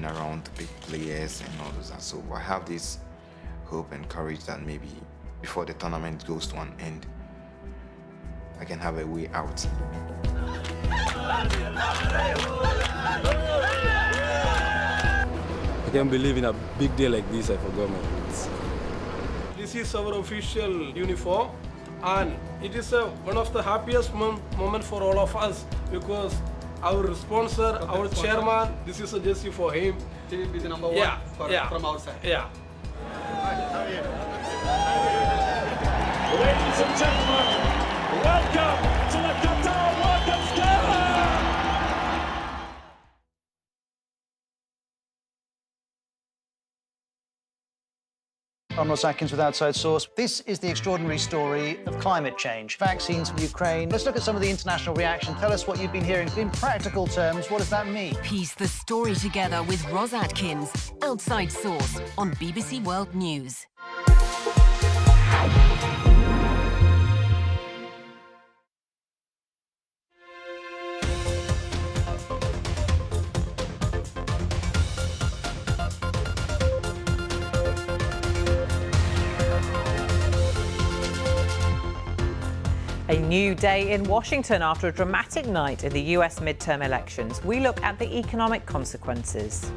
coming around, big players and all those. So I have this hope and courage that maybe before the tournament goes to an end, I can have a way out. I can't believe in a big day like this, I forgot my boots. This is our official uniform, and it is one of the happiest moments for all of us, because our sponsor, our chairman, this is a jersey for him. He will be the number one from our side. Yeah. Ladies and gentlemen, welcome to the Qatar World Cup Scale! I'm Ross Atkins with Outside Source. This is the extraordinary story of climate change. Vaccines for Ukraine. Let's look at some of the international reaction. Tell us what you've been hearing. In practical terms, what does that mean? Piece the story together with Ross Atkins. Outside Source on BBC World News. A new day in Washington after a dramatic night in the US midterm elections. We look at the economic consequences.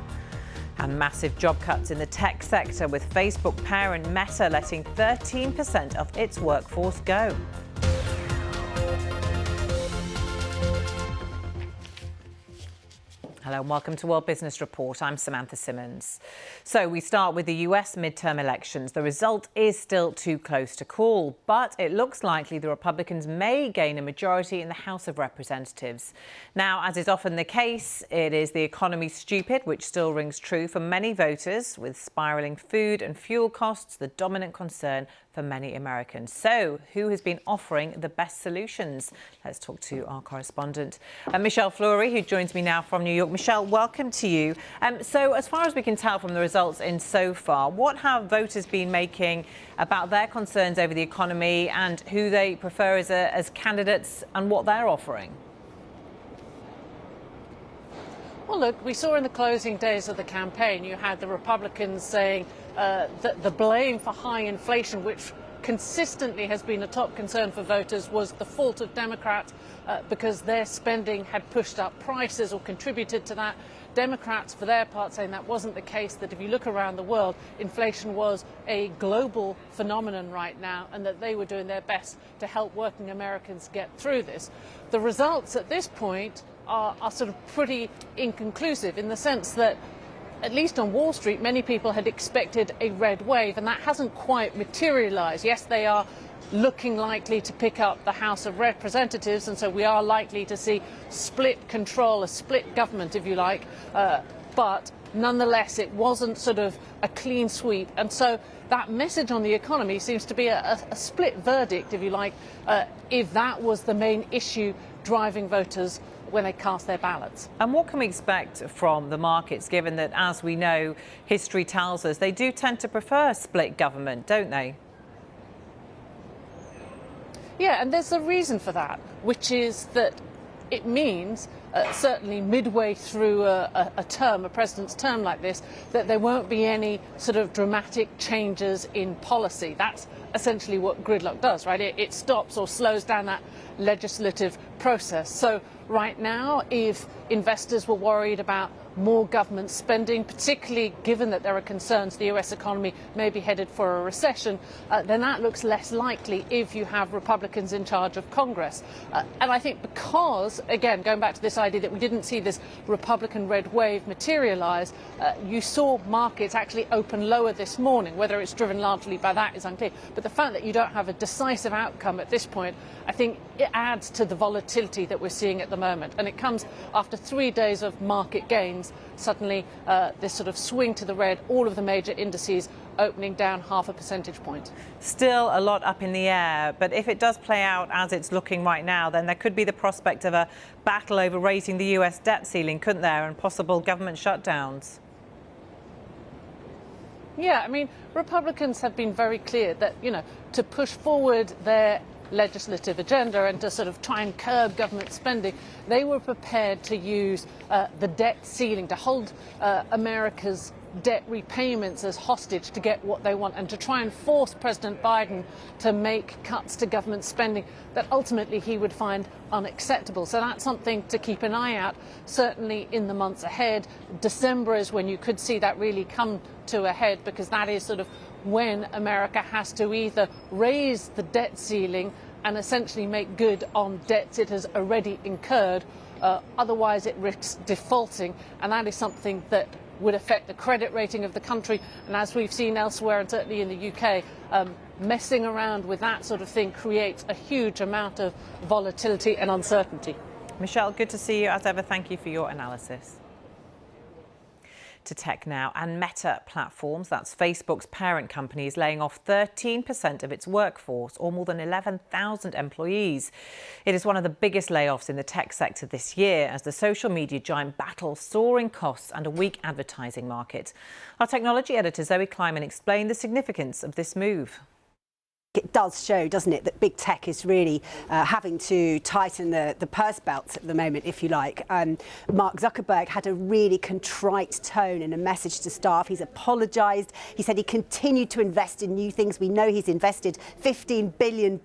And massive job cuts in the tech sector, with Facebook parent Meta letting 13% of its workforce go. Hello and welcome to World Business Report. I'm Samantha Simmons. So we start with the US midterm elections. The result is still too close to call, but it looks likely the Republicans may gain a majority in the House of Representatives. Now, as is often the case, it is the economy stupid, which still rings true for many voters, with spiralling food and fuel costs the dominant concern for many Americans. So who has been offering the best solutions? Let's talk to our correspondent, Michelle Fleury, who joins me now from New York. Michelle, welcome to you. So as far as we can tell from the results in so far, what have voters been making about their concerns over the economy and who they prefer as candidates and what they're offering? Well, look, we saw in the closing days of the campaign, you had the Republicans saying that the blame for high inflation, which consistently has been a top concern for voters, was the fault of Democrats because their spending had pushed up prices or contributed to that. Democrats, for their part, saying that wasn't the case, that if you look around the world, inflation was a global phenomenon right now, and that they were doing their best to help working Americans get through this. The results at this point are sort of pretty inconclusive, in the sense that, at least on Wall Street, many people had expected a red wave, and that hasn't quite materialized. Yes, they are looking likely to pick up the House of Representatives, and so we are likely to see split control, a split government, if you like, but nonetheless it wasn't sort of a clean sweep, and so that message on the economy seems to be a split verdict, if you like, if that was the main issue driving voters when they cast their ballots. And what can we expect from the markets, given that, as we know, history tells us they do tend to prefer split government, don't they? Yeah, and there's a reason for that, which is that it means, certainly midway through a term, a president's term like this, that there won't be any sort of dramatic changes in policy. That's essentially what gridlock does, right? It stops or slows down that legislative process. So right now, if investors were worried about more government spending, particularly given that there are concerns the US economy may be headed for a recession, then that looks less likely if you have Republicans in charge of Congress. And I think because, again, going back to this idea that we didn't see this Republican red wave materialize, you saw markets actually open lower this morning. Whether it's driven largely by that is unclear. But the fact that you don't have a decisive outcome at this point, I think it adds to the volatility that we're seeing at the moment. And it comes after 3 days of market gains. Suddenly, this sort of swing to the red, all of the major indices opening down 0.5 percentage point. Still a lot up in the air, but if it does play out as it's looking right now, then there could be the prospect of a battle over raising the US debt ceiling, couldn't there, and possible government shutdowns. Yeah, I mean, Republicans have been very clear that, to push forward their legislative agenda and to sort of try and curb government spending, they were prepared to use the debt ceiling to hold America's debt repayments as hostage to get what they want and to try and force President Biden to make cuts to government spending that ultimately he would find unacceptable. So that's something to keep an eye out, certainly in the months ahead. December is when you could see that really come to a head, because that is sort of when America has to either raise the debt ceiling and essentially make good on debts it has already incurred, otherwise it risks defaulting, and that is something that would affect the credit rating of the country. And as we've seen elsewhere, and certainly in the UK, messing around with that sort of thing creates a huge amount of volatility and uncertainty. Michelle, good to see you as ever. Thank you for your analysis. To tech now, and Meta Platforms, that's Facebook's parent company, is laying off 13% of its workforce, or more than 11,000 employees. It is one of the biggest layoffs in the tech sector this year, as the social media giant battles soaring costs and a weak advertising market. Our technology editor Zoe Kleiman explained the significance of this move. It does show, doesn't it, that big tech is really having to tighten the purse belts at the moment, if you like. Mark Zuckerberg had a really contrite tone in a message to staff. He's apologised. He said he continued to invest in new things. We know he's invested $15 billion in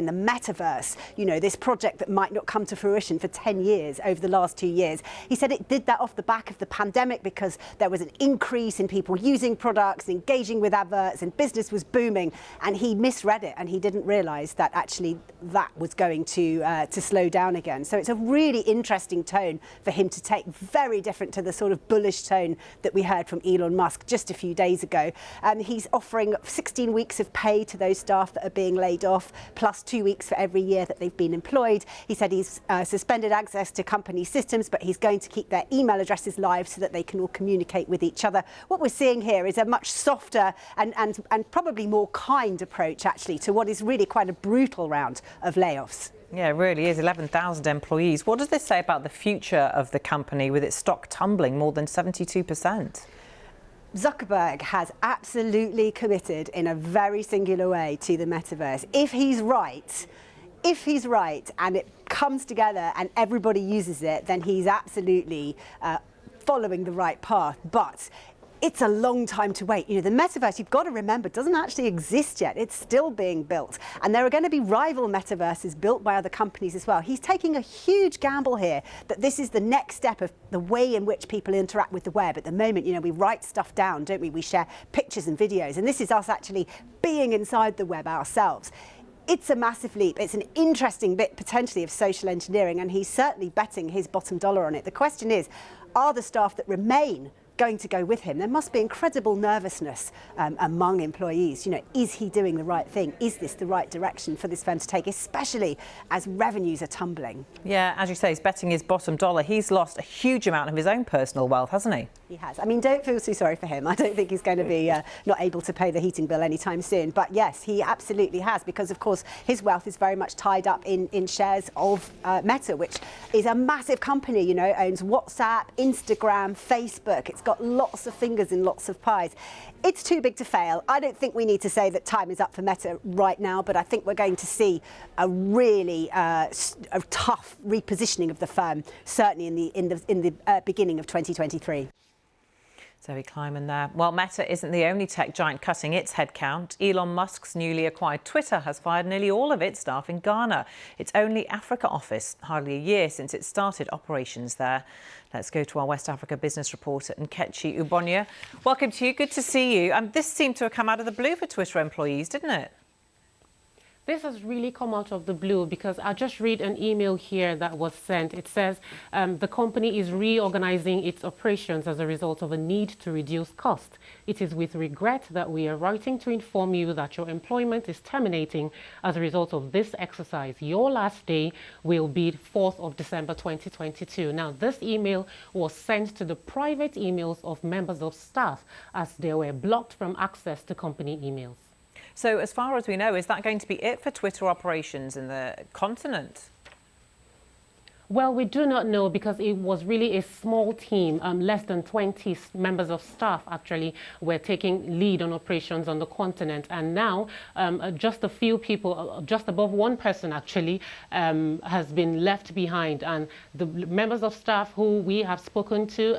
the metaverse, you know, this project that might not come to fruition for 10 years over the last 2 years. He said it did that off the back of the pandemic because there was an increase in people using products, engaging with adverts, and business was booming, and he misread it, and he didn't realise that actually that was going to slow down again. So it's a really interesting tone for him to take, very different to the sort of bullish tone that we heard from Elon Musk just a few days ago. He's offering 16 weeks of pay to those staff that are being laid off, plus 2 weeks for every year that they've been employed. He said he's suspended access to company systems, but he's going to keep their email addresses live so that they can all communicate with each other. What we're seeing here is a much softer and probably more kind approach, actually, to what is really quite a brutal round of layoffs. Yeah, it really is. 11,000 employees. What does this say about the future of the company with its stock tumbling more than 72%? Zuckerberg has absolutely committed in a very singular way to the metaverse. If he's right and it comes together and everybody uses it, then he's absolutely following the right path. But it's a long time to wait. You know, the metaverse, you've got to remember, doesn't actually exist yet. It's still being built. And there are going to be rival metaverses built by other companies as well. He's taking a huge gamble here that this is the next step of the way in which people interact with the web. At the moment, you know, we write stuff down, don't we? We share pictures and videos. And this is us actually being inside the web ourselves. It's a massive leap. It's an interesting bit potentially of social engineering, and he's certainly betting his bottom dollar on it. The question is, are the staff that remain going to go with him? There must be incredible nervousness among employees. You know, is he doing the right thing? Is this the right direction for this firm to take, especially as revenues are tumbling? Yeah, as you say, he's betting his bottom dollar. He's lost a huge amount of his own personal wealth, hasn't he? He has. I mean, don't feel too sorry for him. I don't think he's going to be not able to pay the heating bill anytime soon. But yes, he absolutely has, because of course his wealth is very much tied up in shares of Meta, which is a massive company, you know, owns WhatsApp, Instagram, Facebook. It's got lots of fingers in lots of pies. It's too big to fail. I don't think we need to say that time is up for Meta right now, but I think we're going to see a really a tough repositioning of the firm, certainly in the beginning of 2023. Zoe Kleiman there. Well, Meta isn't the only tech giant cutting its headcount. Elon Musk's newly acquired Twitter has fired nearly all of its staff in Ghana, its only Africa office, hardly a year since it started operations there. Let's go to our West Africa business reporter, Nkechi Ubonya. Welcome to you. Good to see you. This seemed to have come out of the blue for Twitter employees, didn't it? This has really come out of the blue, because I'll just read an email here that was sent. It says the company is reorganizing its operations as a result of a need to reduce cost. It is with regret that we are writing to inform you that your employment is terminating as a result of this exercise. Your last day will be 4th of December 2022. Now, this email was sent to the private emails of members of staff, as they were blocked from access to company emails. So as far as we know, is that going to be it for Twitter operations in the continent? Well, we do not know because it was really a small team. Less than 20 members of staff actually were taking lead on operations on the continent. And now just a few people, just above one person actually, has been left behind. And the members of staff who we have spoken to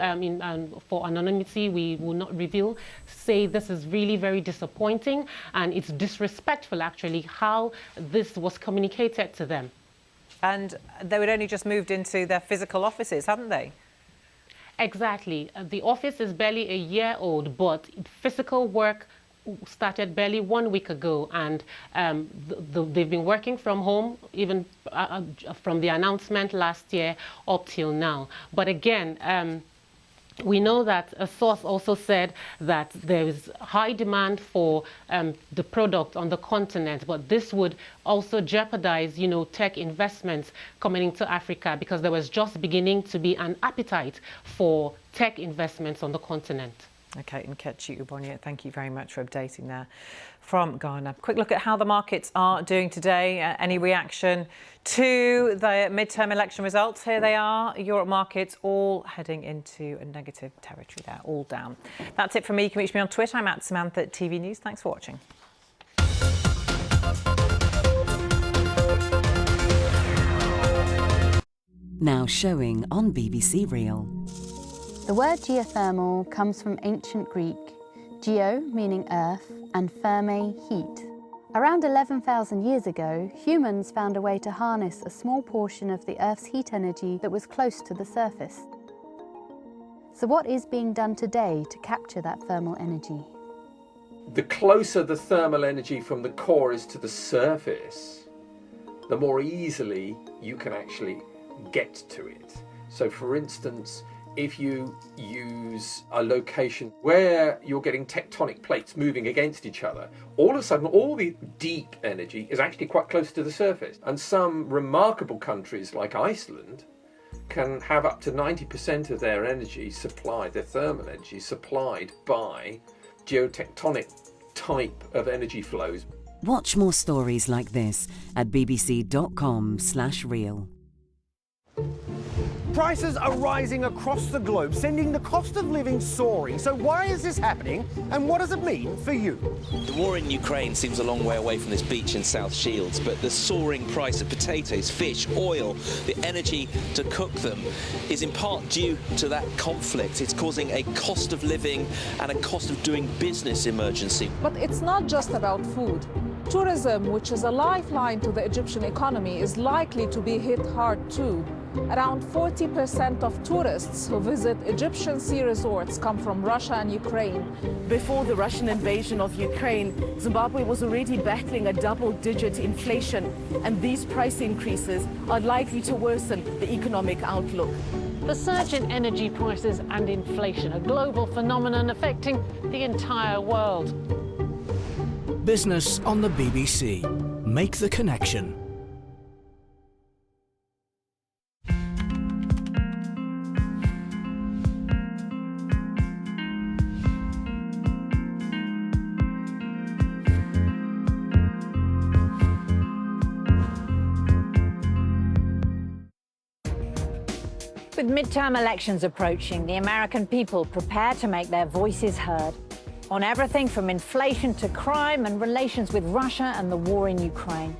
for anonymity, we will not reveal, say this is really very disappointing and it's disrespectful actually how this was communicated to them. And they had only just moved into their physical offices, hadn't they? Exactly. The office is barely a year old, but physical work started barely 1 week ago, and they've been working from home even from the announcement last year up till now. But again, we know that a source also said that there is high demand for the product on the continent, but this would also jeopardize, tech investments coming into Africa because there was just beginning to be an appetite for tech investments on the continent. Okay, Nkechi Ubonye, thank you very much for updating there from Ghana. Quick look at how the markets are doing today. Any reaction to the midterm election results? Here they are. Europe markets all heading into a negative territory there, all down. That's it from me. You can reach me on Twitter. I'm at Samantha TV News. Thanks for watching. Now showing on BBC Real. The word geothermal comes from ancient Greek, geo meaning earth and therme heat. Around 11,000 years ago, humans found a way to harness a small portion of the Earth's heat energy that was close to the surface. So what is being done today to capture that thermal energy? The closer the thermal energy from the core is to the surface, the more easily you can actually get to it. So for instance, if you use a location where you're getting tectonic plates moving against each other, all of a sudden all the deep energy is actually quite close to the surface. And some remarkable countries like Iceland can have up to 90% of their energy supplied, their thermal energy supplied by geotectonic type of energy flows. Watch more stories like this at bbc.com/real. Prices are rising across the globe, sending the cost of living soaring. So why is this happening, and what does it mean for you? The war in Ukraine seems a long way away from this beach in South Shields, but the soaring price of potatoes, fish, oil, the energy to cook them is in part due to that conflict. It's causing a cost of living and a cost of doing business emergency. But it's not just about food. Tourism, which is a lifeline to the Egyptian economy, is likely to be hit hard too. Around 40% of tourists who visit Egyptian sea resorts come from Russia and Ukraine. Before the Russian invasion of Ukraine, Zimbabwe was already battling a double-digit inflation, and these price increases are likely to worsen the economic outlook. The surge in energy prices and inflation, a global phenomenon affecting the entire world. Business on the BBC. Make the connection. With midterm elections approaching, the American people prepare to make their voices heard on everything from inflation to crime and relations with Russia and the war in Ukraine.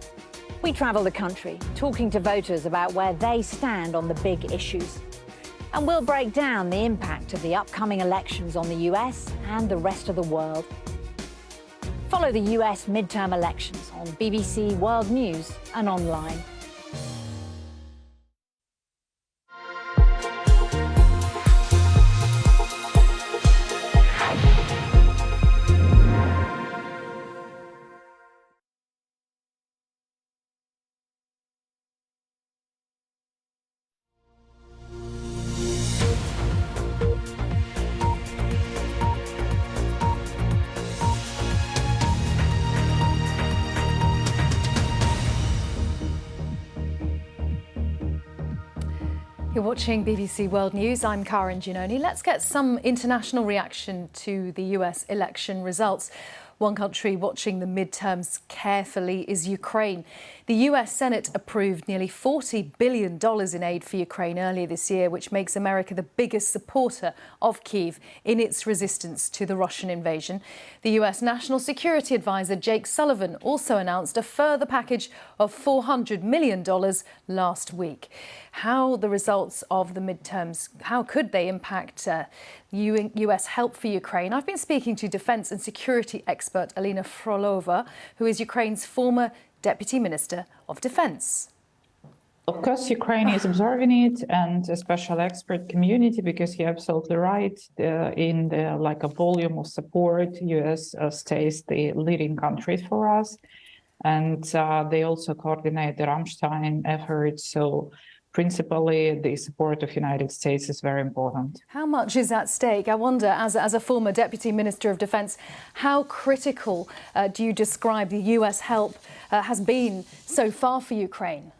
We travel the country, talking to voters about where they stand on the big issues. And we'll break down the impact of the upcoming elections on the US and the rest of the world. Follow the US midterm elections on BBC World News and online. You're watching BBC World News. I'm Karen Giannoni. Let's get some international reaction to the US election results. One country watching the midterms carefully is Ukraine. The US Senate approved nearly $40 billion in aid for Ukraine earlier this year, which makes America the biggest supporter of Kyiv in its resistance to the Russian invasion. The US National Security Advisor Jake Sullivan also announced a further package of $400 million last week. How the results of the midterms, how could they impact US help for Ukraine? I've been speaking to defence and security expert Alina Frolova, who is Ukraine's former Deputy Minister of Defence. Of course, Ukraine is observing it, and a special expert community, because you're absolutely right. In the a volume of support, US stays the leading country for us, and they also coordinate the Rammstein efforts. So, principally, the support of the United States is very important. How much is at stake? I wonder, as a former Deputy Minister of Defence, how critical do you describe the US help has been so far for Ukraine?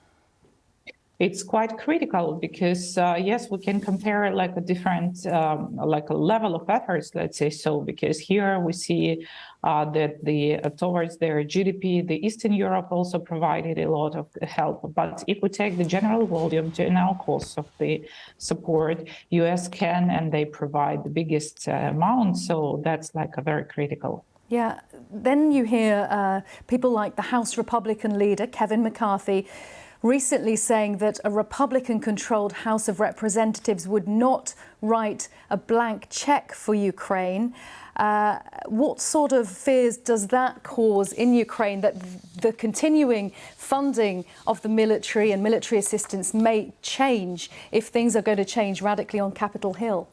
It's quite critical because, yes, we can compare a different a level of efforts, let's say so, because here we see that towards their GDP, the Eastern Europe also provided a lot of help. But if we take the general volume, general cost of the support, US can and they provide the biggest amount. So that's a very critical. Yeah, then you hear people like the House Republican leader, Kevin McCarthy, recently saying that a Republican-controlled House of Representatives would not write a blank check for Ukraine. What sort of fears does that cause in Ukraine that the continuing funding of the military and military assistance may change if things are going to change radically on Capitol Hill?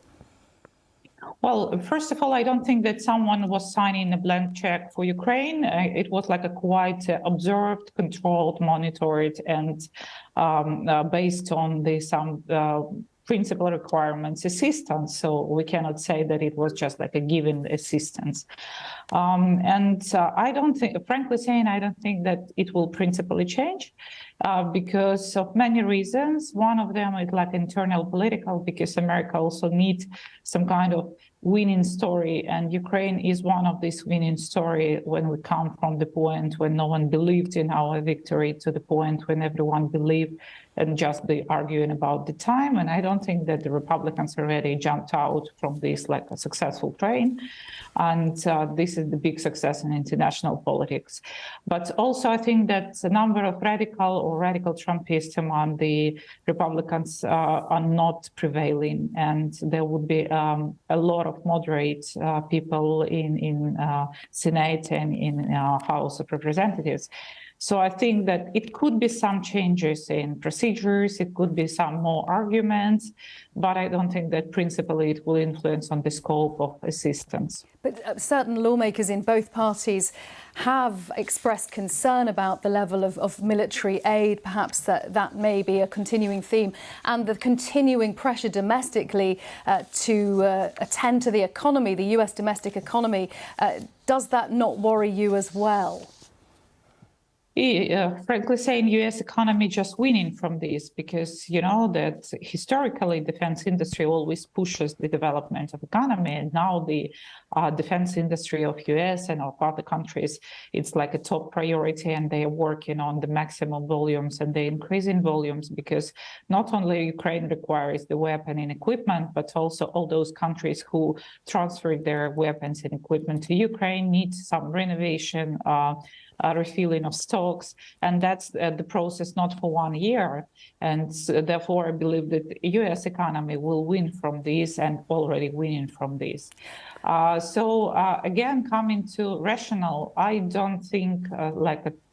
Well, first of all, I don't think that someone was signing a blank check for Ukraine. It was a quite observed, controlled, monitored, and based on some principal requirements assistance. So we cannot say that it was just a given assistance. I don't think, frankly saying, I don't think that it will principally change because of many reasons. One of them is internal political, because America also needs some kind of winning story, and Ukraine is one of these winning story when we come from the point when no one believed in our victory to the point when everyone believed and just be arguing about the time. And I don't think that the Republicans already jumped out from this a successful train. And this is the big success in international politics. But also I think that a number of radical Trumpists among the Republicans are not prevailing. And there would be a lot of moderate people in Senate and in House of Representatives. So I think that it could be some changes in procedures, it could be some more arguments, but I don't think that principally it will influence on the scope of assistance. But certain lawmakers in both parties have expressed concern about the level of military aid, perhaps that may be a continuing theme, and the continuing pressure domestically to attend to the economy, the US domestic economy. Does that not worry you as well? Frankly saying, U.S. economy just winning from this, because you know that historically defense industry always pushes the development of economy, and now the defense industry of U.S. and of other countries, it's a top priority, and they are working on the maximum volumes and the increasing volumes, because not only Ukraine requires the weapon and equipment, but also all those countries who transferred their weapons and equipment to Ukraine need some renovation, refilling of stocks, and that's the process not for 1 year. And therefore, I believe that the U.S. economy will win from this and already winning from this. Again, coming to rational, I don't think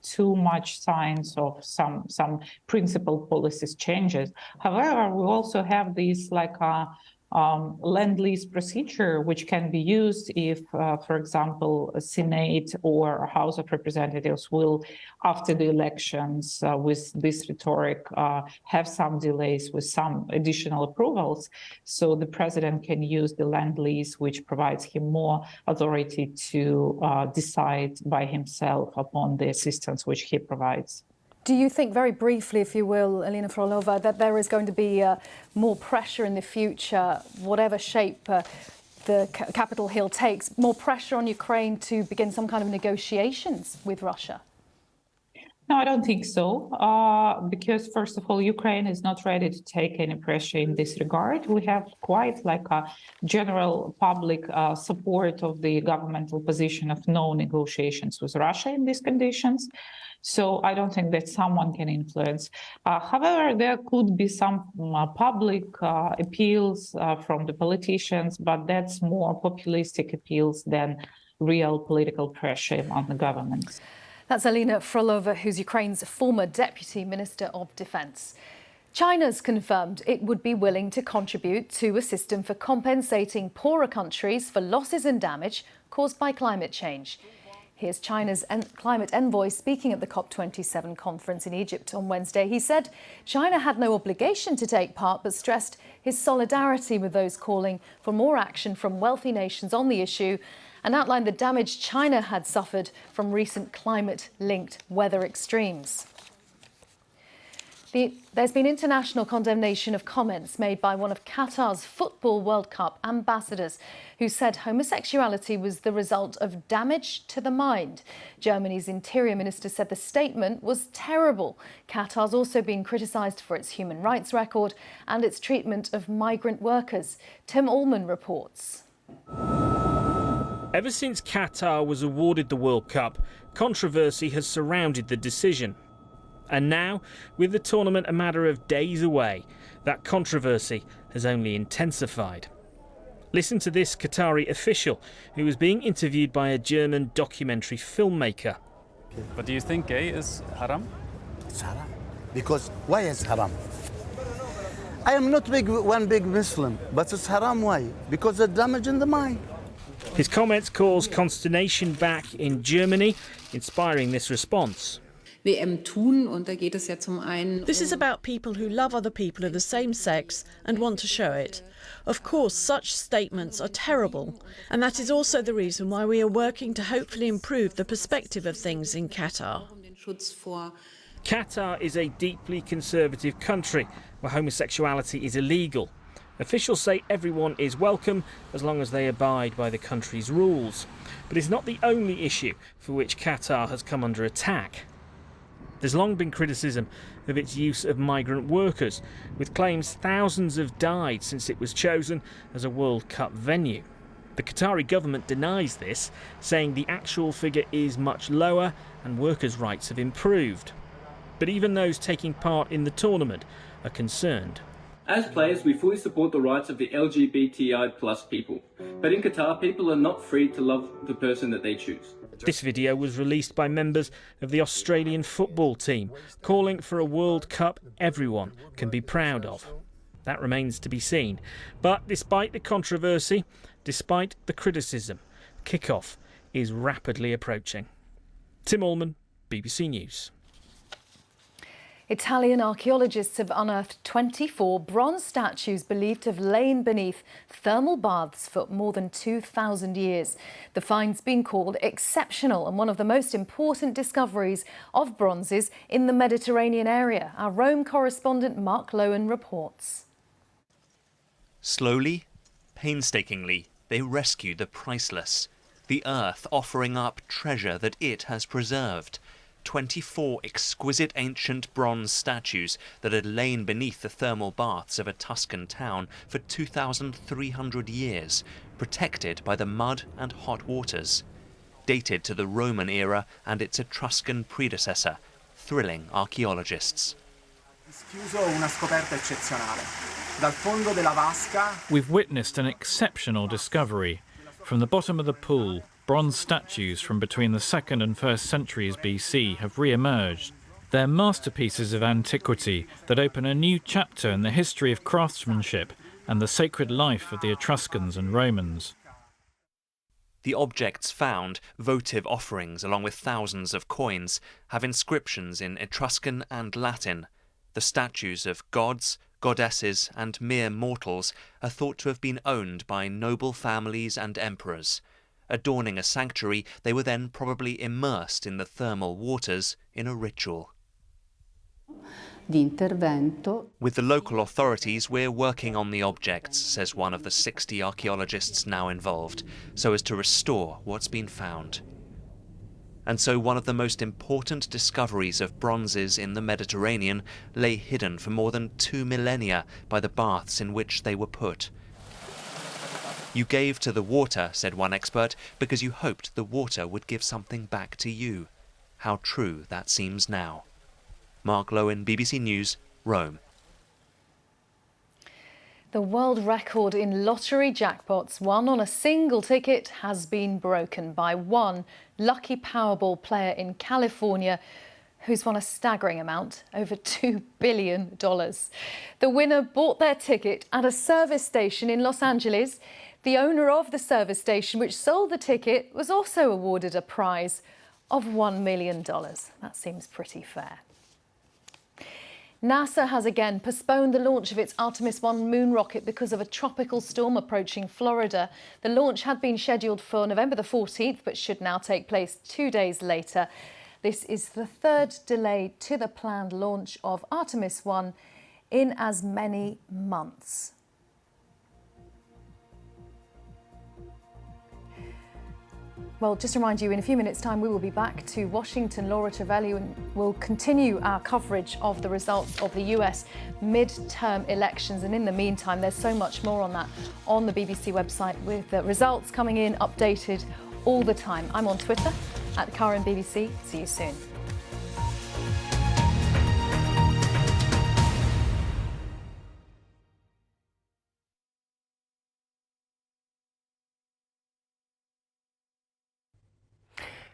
too much signs of some principal policies changes. However, we also have these lend-lease procedure, which can be used if, for example, a Senate or a House of Representatives will, after the elections, with this rhetoric, have some delays with some additional approvals. So the president can use the lend-lease, which provides him more authority to decide by himself upon the assistance which he provides. Do you think, very briefly, if you will, Alina Frolova, that there is going to be more pressure in the future, whatever shape, the Capitol Hill takes, more pressure on Ukraine to begin some kind of negotiations with Russia? No, I don't think so, because first of all, Ukraine is not ready to take any pressure in this regard. We have quite like a general public support of the governmental position of no negotiations with Russia in these conditions. So I don't think that someone can influence. However, there could be some public appeals from the politicians, but that's more populistic appeals than real political pressure on the governments. That's Alina Frolova, who's Ukraine's former Deputy Minister of Defence. China's confirmed it would be willing to contribute to a system for compensating poorer countries for losses and damage caused by climate change. Here's China's climate envoy speaking at the COP27 conference in Egypt on Wednesday. He said China had no obligation to take part, but stressed his solidarity with those calling for more action from wealthy nations on the issue, and outlined the damage China had suffered from recent climate-linked weather extremes. There's been international condemnation of comments made by one of Qatar's Football World Cup ambassadors, who said homosexuality was the result of damage to the mind. Germany's Interior Minister said the statement was terrible. Qatar's also been criticised for its human rights record and its treatment of migrant workers. Tim Allman reports. Ever since Qatar was awarded the World Cup, controversy has surrounded the decision. And now, with the tournament a matter of days away, that controversy has only intensified. Listen to this Qatari official who was being interviewed by a German documentary filmmaker. But do you think gay is haram? It's haram. Because why is haram? I am not one big Muslim, but it's haram. Why? Because of damage in the mind. His comments caused consternation back in Germany, inspiring this response. This is about people who love other people of the same sex and want to show it. Of course, such statements are terrible, and that is also the reason why we are working to hopefully improve the perspective of things in Qatar. Qatar is a deeply conservative country where homosexuality is illegal. Officials say everyone is welcome as long as they abide by the country's rules. But it's not the only issue for which Qatar has come under attack. There's long been criticism of its use of migrant workers, with claims thousands have died since it was chosen as a World Cup venue. The Qatari government denies this, saying the actual figure is much lower and workers' rights have improved. But even those taking part in the tournament are concerned. As players, we fully support the rights of the LGBTI+ people. But in Qatar, people are not free to love the person that they choose. This video was released by members of the Australian football team, calling for a World Cup everyone can be proud of. That remains to be seen. But despite the controversy, despite the criticism, kick-off is rapidly approaching. Tim Allman, BBC News. Italian archaeologists have unearthed 24 bronze statues believed to have lain beneath thermal baths for more than 2,000 years. The find's been called exceptional and one of the most important discoveries of bronzes in the Mediterranean area. Our Rome correspondent Mark Lowen reports. Slowly, painstakingly, they rescue the priceless, the earth offering up treasure that it has preserved. 24 exquisite ancient bronze statues that had lain beneath the thermal baths of a Tuscan town for 2,300 years, protected by the mud and hot waters. Dated to the Roman era and its Etruscan predecessor, thrilling archaeologists. We've witnessed an exceptional discovery. From the bottom of the pool, bronze statues from between the 2nd and 1st centuries BC have re-emerged. They're masterpieces of antiquity that open a new chapter in the history of craftsmanship and the sacred life of the Etruscans and Romans. The objects found, votive offerings along with thousands of coins, have inscriptions in Etruscan and Latin. The statues of gods, goddesses and mere mortals are thought to have been owned by noble families and emperors. Adorning a sanctuary, they were then probably immersed in the thermal waters in a ritual. di intervento. With the local authorities, we're working on the objects, says one of the 60 archaeologists now involved, so as to restore what's been found. And so one of the most important discoveries of bronzes in the Mediterranean lay hidden for more than 2 millennia by the baths in which they were put. You gave to the water, said one expert, because you hoped the water would give something back to you. How true that seems now. Mark Lowen, BBC News, Rome. The world record in lottery jackpots won on a single ticket has been broken by one lucky Powerball player in California who's won a staggering amount, over $2 billion. The winner bought their ticket at a service station in Los Angeles. The owner of the service station which sold the ticket was also awarded a prize of $1 million. That seems pretty fair. NASA has again postponed the launch of its Artemis 1 moon rocket because of a tropical storm approaching Florida. The launch had been scheduled for November the 14th, but should now take place 2 days later. This is the third delay to the planned launch of Artemis 1 in as many months. Well, just to remind you, in a few minutes' time, we will be back to Washington. Laura Trevelli, and we'll continue our coverage of the results of the US mid-term elections. And in the meantime, there's so much more on that on the BBC website, with the results coming in updated all the time. I'm on Twitter @KarenBBC. See you soon.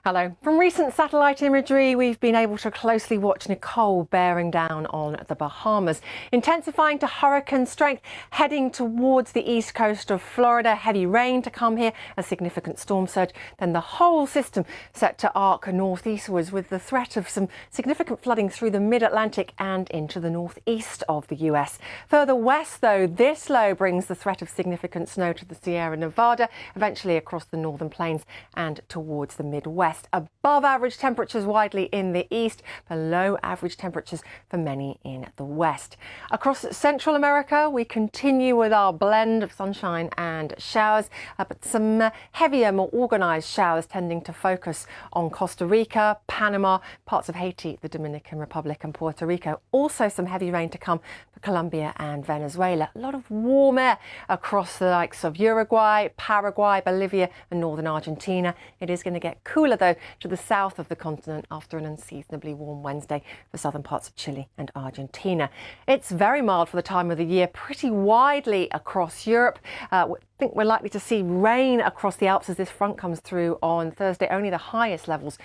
Hello. From recent satellite imagery, we've been able to closely watch Nicole bearing down on the Bahamas, intensifying to hurricane strength, heading towards the east coast of Florida. Heavy rain to come here, a significant storm surge, then the whole system set to arc northeastwards with the threat of some significant flooding through the mid-Atlantic and into the northeast of the US. Further west, though, this low brings the threat of significant snow to the Sierra Nevada, eventually across the northern plains and towards the Midwest. Above average temperatures widely in the east, below average temperatures for many in the west. Across Central America, we continue with our blend of sunshine and showers, but some heavier, more organised showers tending to focus on Costa Rica, Panama, parts of Haiti, the Dominican Republic and Puerto Rico. Also some heavy rain to come for Colombia and Venezuela. A lot of warm air across the likes of Uruguay, Paraguay, Bolivia and northern Argentina. It is going to get cooler though to the south of the continent after an unseasonably warm Wednesday for southern parts of Chile and Argentina. It's very mild for the time of the year, pretty widely across Europe. I think we're likely to see rain across the Alps as this front comes through on Thursday. Only the highest levels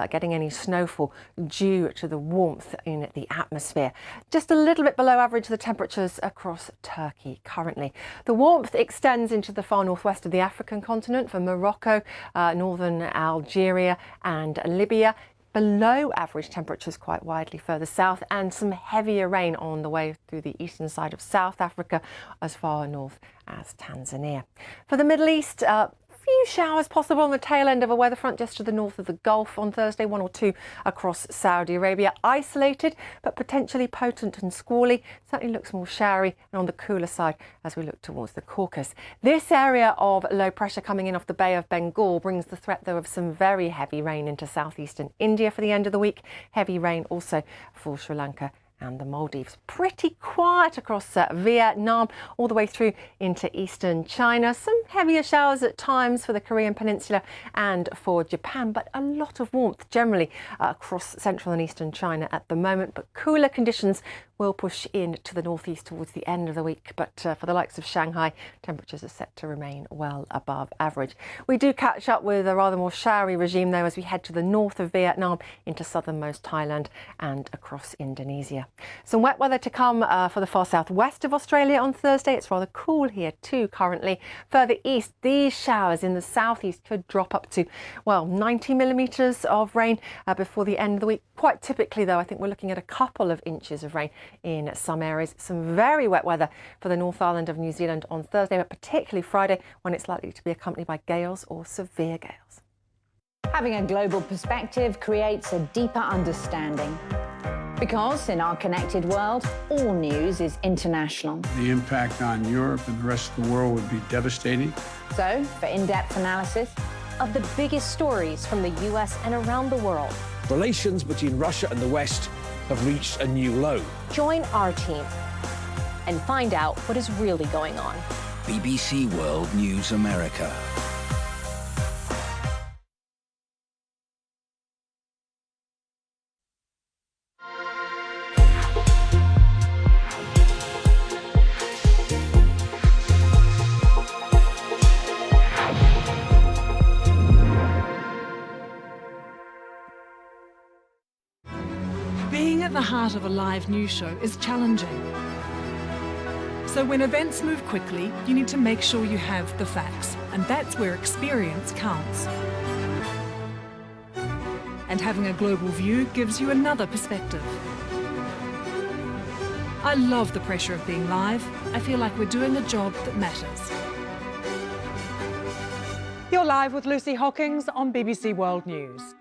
getting any snowfall due to the warmth in the atmosphere. Just a little bit below average the temperatures across Turkey currently. The warmth extends into the far northwest of the African continent for Morocco, northern Algeria and Libya. Below average temperatures quite widely further south, and some heavier rain on the way through the eastern side of South Africa as far north as Tanzania. For the Middle East, few showers possible on the tail end of a weather front just to the north of the Gulf on Thursday, 1 or 2 across Saudi Arabia. Isolated but potentially potent and squally. Certainly looks more showery and on the cooler side as we look towards the Caucasus. This area of low pressure coming in off the Bay of Bengal brings the threat though of some very heavy rain into southeastern India for the end of the week. Heavy rain also for Sri Lanka and the Maldives. Pretty quiet across Vietnam, all the way through into eastern China. Some heavier showers at times for the Korean Peninsula and for Japan, but a lot of warmth generally across central and eastern China at the moment. But cooler conditions will push in to the northeast towards the end of the week. But for the likes of Shanghai, temperatures are set to remain well above average. We do catch up with a rather more showery regime though as we head to the north of Vietnam into southernmost Thailand and across Indonesia. Some wet weather to come for the far southwest of Australia on Thursday. It's rather cool here too currently. Further east, these showers in the southeast could drop up to, well, 90 millimetres of rain before the end of the week. Quite typically though, I think we're looking at a couple of inches of rain in some areas. Some very wet weather for the North Island of New Zealand on Thursday, but particularly Friday when it's likely to be accompanied by gales or severe gales. Having a global perspective creates a deeper understanding. Because in our connected world, all news is international. The impact on Europe and the rest of the world would be devastating. So, for in-depth analysis of the biggest stories from the US and around the world, relations between Russia and the West have reached a new low. join our team and find out what is really going on. BBC World News America. Being at the heart of a live news show is challenging. So when events move quickly, you need to make sure you have the facts, and that's where experience counts. And having a global view gives you another perspective. I love the pressure of being live. I feel like we're doing a job that matters. You're live with Lucy Hockings on BBC World News.